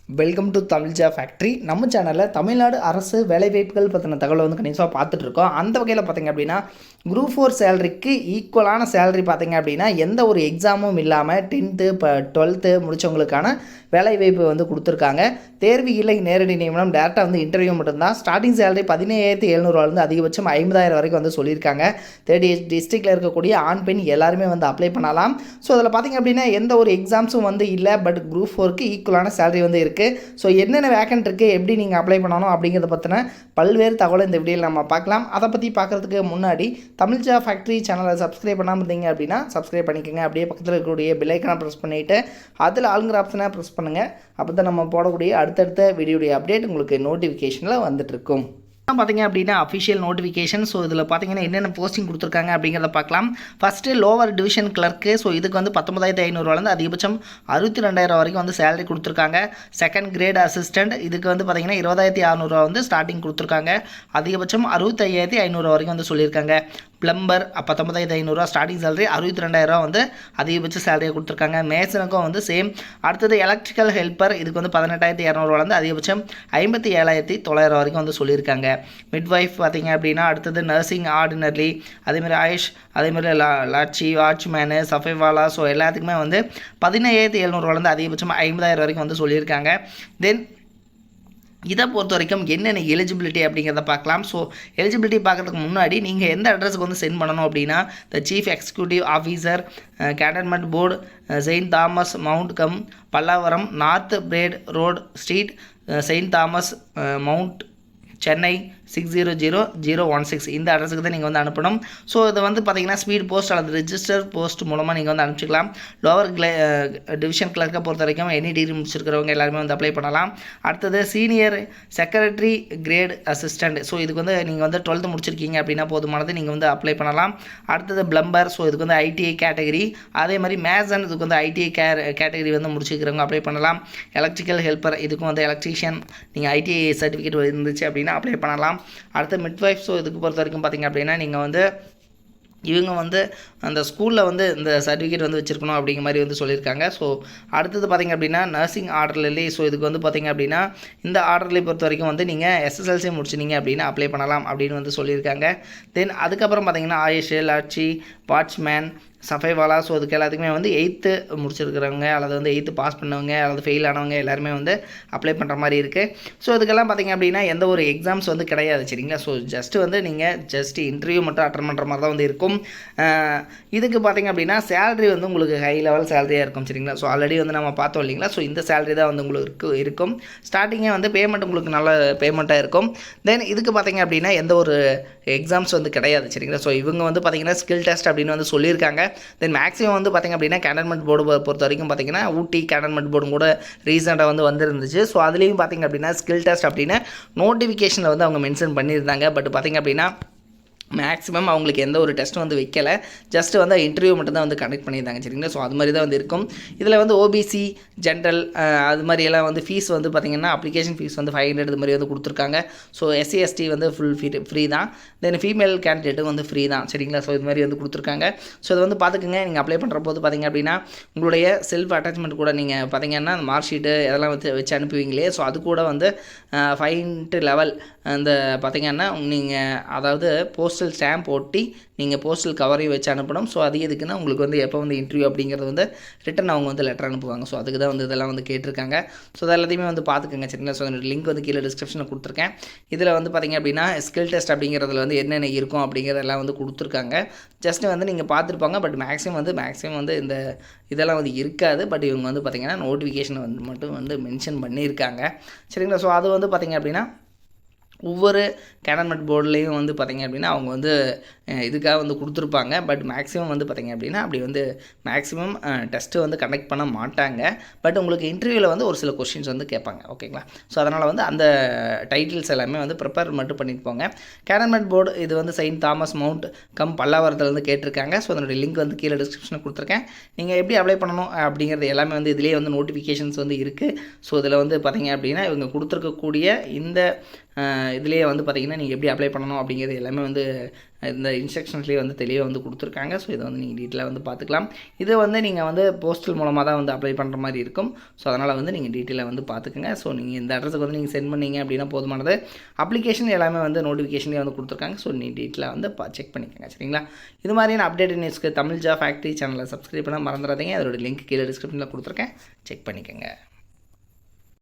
Welcome to Tamil factory. நம்ம சேனலில் தமிழ்நாடு அரசு வேலைவாய்ப்புகள் பற்றின தகவலை வந்து கண்டிப்பாக பார்த்துட்ருக்கோம். அந்த வகையில் பார்த்திங்க அப்படின்னா குரூப் 4 சேலரிக்கு ஈக்குவலான சேலரி பார்த்திங்க அப்படின்னா எந்த ஒரு எக்ஸாமும் இல்லாமல் 10th 12th முடித்தவங்களுக்கான வேலைவாய்ப்பு வந்து கொடுத்துருக்காங்க. தேர்வு இல்லை, நேரடி நியமனம், டேரெக்டாக வந்து இன்டர்வியூ மட்டும்தான். ஸ்டார்டிங் சேலரி 17,700 அதிகபட்சம் 50,000 வரைக்கும் வந்து சொல்லியிருக்காங்க. 38 டிஸ்ட்ரிக்டில் இருக்கக்கூடிய ஆண் பெண் எல்லாருமே வந்து அப்ளை பண்ணலாம். ஸோ அதில் பார்த்திங்க அப்படின்னா எந்த ஒரு எக்ஸாம்ஸும் வந்து இல்லை, பட் குரூப் 4க்கு ஈக்குவலான சேலரி வந்து இருக்குது. ஸோ என்னென்ன வேக்கன்ட் இருக்குது, எப்படி நீங்கள் அப்ளை பண்ணணும் அப்படிங்கிறத பற்றின பல்வேறு தகவலை இந்த வீடியோவில் நம்ம பார்க்கலாம். அதை பற்றி பார்க்குறதுக்கு முன்னாடி தமிழ் ஃபேக்ட்ரி சேனலை சப்ஸ்கிரைப் பண்ணாமல் இருந்தீங்க அப்படின்னா சப்ஸ்கிரைப் பண்ணிக்கோங்க. அப்படியே பக்கத்தில் இருக்கக்கூடிய பெல் ஐக்கானை ப்ரெஸ் பண்ணிவிட்டு அதில் ஆளுங்கிற ஆப்ஷனை ப்ரெஸ் பண்ணுங்கள். அப்போ தான் நம்ம போடக்கூடிய அடுத்தடுத்த வீடியோடைய அப்டேட் உங்களுக்கு நோட்டிஃபிகேஷனில் வந்துட்டுருக்கும். பார்த்திங்க அப்படின்னா அஃபிஷியல் நோட்டிஃபிகேஷன். ஸோ இதில் பார்த்திங்கன்னா என்னென்ன போஸ்டிங் கொடுத்துருக்காங்க அப்படிங்கிறத பார்க்கலாம். First lower division clerk. So இதுக்கு வந்து 19,500 அதிகபட்சம் 62,000 வரைக்கும் வந்து சேலரி கொடுத்துருக்காங்க. செகண்ட் கிரேட் அசிஸ்டண்ட் இதுக்கு வந்து பார்த்திங்கன்னா 20,600 வந்து ஸ்டார்டிங் கொடுத்துருக்காங்க. அதிகபட்சம் 65,500 வரைக்கும் வந்து சொல்லியிருக்காங்க. பிளம்பர் 19,500 ஸ்டார்டிங் சேலரி, 62,000 வந்து அதிகபட்ச சேலரியை கொடுத்துருக்காங்க. மேசனுக்கும் வந்து சேம். அடுத்தது எலக்ட்ரிக்கல் ஹெல்ப்பர் இதுக்கு வந்து 18,200 வந்து அதிகபட்சம் 57,900 வரைக்கும் வந்து சொல்லியிருக்காங்க. மிட்வைஃப் பார்த்திங்க அப்படின்னா அடுத்தது நர்சிங் ஆர்டினரி, அதேமாதிரி ஆயுஷ், அதேமாதிரி லாட்சி, வாட்ச்மேனு, சஃபைவாலா, ஸோ எல்லாத்துக்குமே வந்து 17,700 வந்து அதிகபட்சம் 50,000 வரைக்கும் வந்து சொல்லியிருக்காங்க. தென் இதை பொறுத்த வரைக்கும் என்னென்ன எலிஜிபிலிட்டி அப்படிங்கிறத பார்க்கலாம். ஸோ எலிஜிபிலிட்டி பார்க்குறதுக்கு முன்னாடி நீங்கள் எந்த அட்ரஸுக்கு வந்து சென்ட் பண்ணணும் அப்படின்னா the chief executive officer, cantonment board, saint Thomas mount cum, Pallavaram, north parade road street, saint Thomas mount, Chennai 600016 இந்த அட்ரஸுக்கு தான் நீங்கள் வந்து அனுப்பணும். ஸோ இதை வந்து பார்த்திங்கன்னா ஸ்பீட் போஸ்ட் அல்லது ரிஜிஸ்டர் போஸ்ட் மூலமாக நீங்கள் வந்து அனுப்பிச்சிக்கலாம். லோவர் டிவிஷன் கிளர்க்கை பொறுத்த வரைக்கும் எனி டிகிரி முடிச்சிருக்கிறவங்க எல்லாருமே வந்து அப்ளை பண்ணலாம். அடுத்தது senior secretary grade assistant. So இதுக்கு வந்து நீங்கள் வந்து 12th முடிச்சிருக்கீங்க அப்படின்னா போதுமானது, நீங்கள் வந்து அப்ளை பண்ணலாம். அடுத்தது பிளம்பர். ஸோ இதுக்கு வந்து ஐடிஐ கேட்டகரி. அதே மாதிரி மேசன் இதுக்கு வந்து ஐடிஐ கேட்டகரி வந்து முடிச்சிருக்கிறவங்க அப்ளை பண்ணலாம். எலக்ட்ரிக்கல் ஹெல்ப்பர் இதுக்கும் வந்து எலக்ட்ரீஷியன் நீங்கள் ஐடிஐ சர்டிஃபிகேட் இருந்துச்சு அப்படின்னா அப்ளை பண்ணலாம். அடுத்து மிட்வைஃப். ஸோ இதுக்கு பொறுத்த வரைக்கும் பார்த்திங்க அப்படின்னா நீங்கள் வந்து இவங்க வந்து அந்த ஸ்கூலில் வந்து இந்த சர்டிஃபிகேட் வந்து வச்சுருக்கணும் அப்படிங்கிற மாதிரி வந்து சொல்லியிருக்காங்க. ஸோ அடுத்தது பார்த்திங்க அப்படின்னா நர்சிங் ஆர்டர்லி. ஸோ இதுக்கு வந்து பார்த்திங்க அப்படின்னா இந்த ஆர்டர்லி பொறுத்த வரைக்கும் வந்து நீங்கள் எஸ்எஸ்எல்சி முடிச்சிங்க அப்படின்னா அப்ளை பண்ணலாம் அப்படின்னு வந்து சொல்லியிருக்காங்க. தென் அதுக்கப்புறம் பார்த்திங்கன்னா ஆயுஷ், லாட்சி, வாட்ச்மேன், சஃபைவாலா, ஸோ அதுக்கு எல்லாத்துக்குமே வந்து 8th முடிச்சிருக்கிறவங்க அல்லது வந்து 8th பாஸ் பண்ணவங்க அல்லது ஃபெயில் ஆனவங்க எல்லாருமே வந்து அப்ளை பண்ணுற மாதிரி இருக்குது. ஸோ இதுக்கெல்லாம் பார்த்திங்க அப்படின்னா எந்த ஒரு எக்ஸாம்ஸ் வந்து கிடையாது, சரிங்களா. ஸோ ஜஸ்ட்டு வந்து நீங்கள் இன்டர்வியூ மட்டும் அட்டன் பண்ணுற மாதிரி தான் வந்து இருக்கும். இதுக்கு பார்த்திங்க அப்படின்னா சேலரி வந்து உங்களுக்கு ஹை லெவல் சேலரியாக இருக்கும், சரிங்களா. ஸோ ஆல்ரெடி வந்து நம்ம பார்த்தோம் இல்லைங்களா. ஸோ இந்த சேலரி தான் வந்து உங்களுக்கு இருக்கும். ஸ்டார்டிங்கே வந்து பேமெண்ட் உங்களுக்கு நல்ல பேமெண்ட்டாக இருக்கும். தென் இதுக்கு பார்த்திங்க அப்படின்னா எந்த ஒரு எக்ஸாம்ஸ் வந்து கிடையாது, சரிங்களா. ஸோ இவங்க வந்து பார்த்திங்கன்னா ஸ்கில் டெஸ்ட் அப்படின்னு வந்து சொல்லியிருக்காங்க. தென் மேக்ஸிமம் வந்து பார்த்திங்க அப்படின்னா கேண்டன்மெண்ட் போர்டு பொறுத்த வரைக்கும் பார்த்திங்கன்னா ஊட்டி கேண்டன்மெண்ட் போர்டும் கூட ரீசெண்டாக வந்து வந்துருந்துச்சு. ஸோ அதுலேயும் பார்த்திங்க அப்படின்னா ஸ்கில் டெஸ்ட் அப்படின்னு நோட்டிஃபிகேஷனில் வந்து அவங்க மென்ஷன் பண்ணியிருந்தாங்க. பட் பார்த்திங்க அப்படின்னா மேக்ஸிமம் அவங்களுக்கு எந்த ஒரு டெஸ்ட்டும் வந்து வைக்கலை, ஜஸ்ட்டு வந்து இன்டர்வியூ மட்டும் தான் வந்து கனெக்ட் பண்ணியிருந்தாங்க, சரிங்களா. ஸோ அது மாதிரி தான் வந்து இருக்கும். இதில் வந்து ஓபிசி, ஜென்ரல் அது மாதிரியெல்லாம் வந்து ஃபீஸ் வந்து பார்த்திங்கன்னா அப்ளிகேஷன் ஃபீஸ் வந்து 500 இது மாதிரி வந்து கொடுத்துருக்காங்க. ஸோ எஸ்சி எஸ்டி வந்து ஃபுல் ஃப்ரீ தான். தென் ஃபீமேல் கேண்டிடேட்டும் வந்து ஃப்ரீ தான், சரிங்களா. ஸோ இது மாதிரி வந்து கொடுத்துருக்காங்க. ஸோ இதை வந்து பார்த்துக்குங்க. நீங்கள் அப்ளை பண்ணுற போது பார்த்திங்க அப்படின்னா உங்களுடைய செல்ஃப் அட்டாச்மெண்ட் கூட நீங்கள் பார்த்திங்கன்னா அந்த மார்க் ஷீட்டு இதெல்லாம் வச்சு அனுப்புவீங்களே, ஸோ அது கூட வந்து 5 லெவல் அந்த பார்த்திங்கன்னா நீங்கள் அதாவது போஸ்டல் ஸ்டாம்ப் ஒட்டி நீங்கள் போஸ்டல் கவரையும் வச்சு அனுப்பணும். ஸோ அது எதுக்குன்னா உங்களுக்கு வந்து எப்போ வந்து இன்டர்வியூ அப்படிங்கிறது வந்து ரிட்டன் அவங்க வந்து லெட்டர் அனுப்புவாங்க. ஸோ அதுக்கு தான் வந்து இதெல்லாம் வந்து கேட்டிருக்காங்க. ஸோ அது எல்லாத்தையுமே வந்து பார்த்துக்கோங்க, சரிங்களா. ஸோ அதோட லிங்க் வந்து கீழே டிஸ்கிரிப்ஷனில் கொடுத்துருக்கேன். இதில் வந்து பார்த்திங்க அப்படின்னா ஸ்கில் டெஸ்ட் அப்படிங்கிறதுல வந்து என்னென்ன இருக்கும் அப்படிங்கிறதெல்லாம் வந்து கொடுத்துருக்காங்க. ஜஸ்ட்டு வந்து நீங்கள் பார்த்துருப்பாங்க. பட் மேக்ஸிமம் வந்து இந்த இதெல்லாம் வந்து இருக்காது. பட் இவங்க வந்து பார்த்திங்கன்னா நோட்டிஃபிகேஷன் வந்து மட்டும் வந்து மென்ஷன் பண்ணியிருக்காங்க, சரிங்களா. ஸோ அது வந்து பார்த்திங்க அப்படின்னா ஒவ்வொரு கேண்டன்மெண்ட் போர்ட்லேயும் வந்து பார்த்திங்க அப்படின்னா அவங்க வந்து இதுக்காக வந்து கொடுத்துருப்பாங்க. பட் மேக்ஸிமம் வந்து பார்த்திங்க அப்படின்னா அப்படி வந்து மேக்ஸிமம் டெஸ்ட்டு வந்து கண்டக்ட் பண்ண மாட்டாங்க. பட் உங்களுக்கு இன்டர்வியூவில் வந்து ஒரு சில கொஸ்டின்ஸ் வந்து கேட்பாங்க, ஓகேங்களா. ஸோ அதனால் வந்து அந்த டைட்டில்ஸ் எல்லாமே வந்து ப்ரிப்பேர் மட்டும் பண்ணிட்டு போங்க. கேண்டன்மெண்ட் போர்டு இது வந்து செயின்ட் தாமஸ் மவுண்ட் கம் பல்லாவரத்தில் வந்து கேட்டிருக்காங்க. ஸோ அதனுடைய லிங்க் வந்து கீழே டிஸ்கிரிப்ஷனில் கொடுத்துருக்கேன். நீங்கள் எப்படி அப்ளை பண்ணணும் அப்படிங்கிறது எல்லாமே வந்து இதிலே வந்து நோட்டிஃபிகேஷன்ஸ் வந்து இருக்குது. ஸோ இதில் வந்து பார்த்திங்க அப்படின்னா இவங்க கொடுத்துருக்கக்கூடிய இந்த இதுலேயே வந்து பார்த்திங்கன்னா நீங்கள் எப்படி அப்ளை பண்ணணும் அப்படிங்கிறது எல்லாமே வந்து இந்த இன்ஸ்ட்ரக்ஷன்ஸ்லேயே வந்து தெளிவாக வந்து கொடுத்துருக்காங்க. ஸோ இதை வந்து நீங்கள் டீட்டெயிலாக வந்து பார்த்துக்கலாம். இதை வந்து நீங்கள் வந்து போஸ்டல் மூலமாக தான் வந்து அப்ளை பண்ணுற மாதிரி இருக்கும். ஸோ அதனால் வந்து நீங்கள் டீட்டெயிலாக வந்து பார்த்துக்குங்க. ஸோ நீங்கள் இந்த அட்ரஸுக்கு வந்து நீங்கள் சென்ட் பண்ணீங்க அப்படின்னா போதுமானது. அப்ளிகேஷன் எல்லாமே வந்து நோட்டிஃபிகேஷன்லேயே வந்து கொடுத்துருக்காங்க. ஸோ நீங்கள் டீட்டெயிலாக வந்து செக் பண்ணிக்கோங்க. சரிங்களா? இது மாதிரியான அப்டேட் நியூஸ்க்கு தமிழ் ஜாப் ஃபேக்ட்ரி சேனலை சப்ஸ்கிரைப் பண்ண மறந்துடாதீங்க. அதோட லிங்க் கீழே டிஸ்கிரிப்ஷனில் கொடுத்துருக்கேன். செக் பண்ணிக்கோங்க.